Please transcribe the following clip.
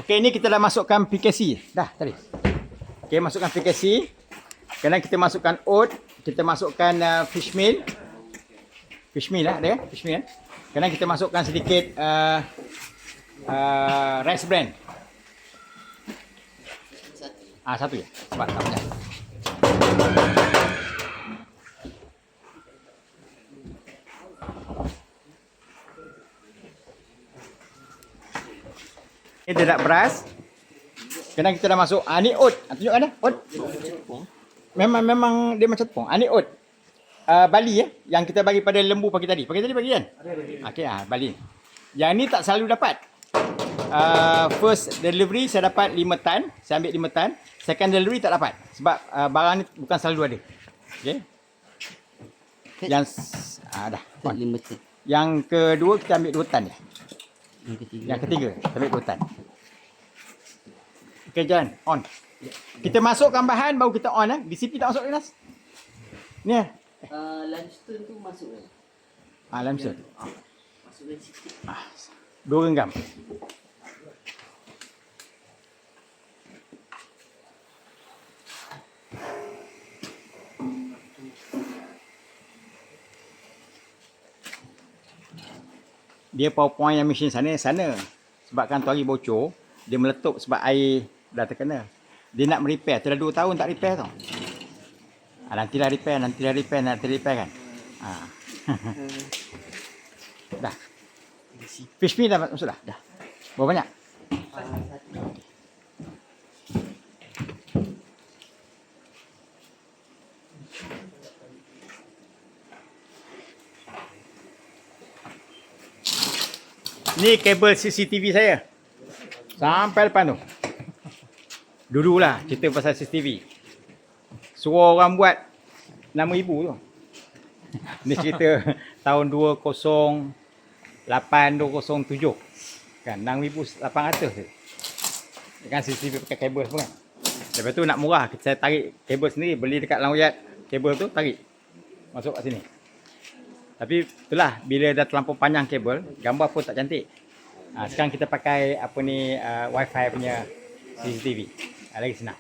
Okey, ni kita dah masukkan PKC. Dah tadi. Okey, masukkan PKC. Sekarang kita masukkan oat, kita masukkan fish meal. Fish meal lah, ada kan? Fish meal kan? Sekarang kita masukkan sedikit rice bran. Satu je. Sebab tak banyak. Ini dia nak beras. Sekarang kita dah masuk. Ni oat. Tunjukkan dah. Oat. Memang dia macam tepung. Ni oat. Bali yang kita bagi pada lembu pagi tadi. Pagi tadi bagi kan? Okey, Bali. Yang ni tak selalu dapat. First delivery saya dapat 5 tan. Saya ambil 5 tan. Second delivery tak dapat. Sebab barang ni bukan selalu ada. Okey. Yang dah. 5 tan. Yang kedua kita ambil 2 tan je. Yang ketiga kita ambil 2 tan. Okey, jalan. On. Kita masukkan bahan baru kita on. DCP tak masuk ke, Nas? Ni limestone tu masuk kan? limestone. Masukkan sikit. 2 genggam. Dia power point yang mesin sana. Sebabkan tu hari bocor, dia meletup sebab air dah terkena. Dia nak repair, tu dah 2 tahun tak repair tau. Nantilah repair kan. Dah. Fish meal dah masuk dah? Dah. Berapa banyak? Ni kabel CCTV saya. Sampai depan tu. Dululah cerita pasal CCTV. Suruh orang buat 6,000 tu. Ni cerita tahun 2008, 2007. Kan 6,800 tu. Kan CCTV pakai kabel semua kan. Lepas tu nak murah, saya tarik kabel sendiri, beli dekat Lauyat kabel tu tarik. Masuk kat sini. Tapi itulah bila dah terlampau panjang kabel, gambar pun tak cantik. Sekarang kita pakai apa ni wifi punya CCTV. Lagi senang.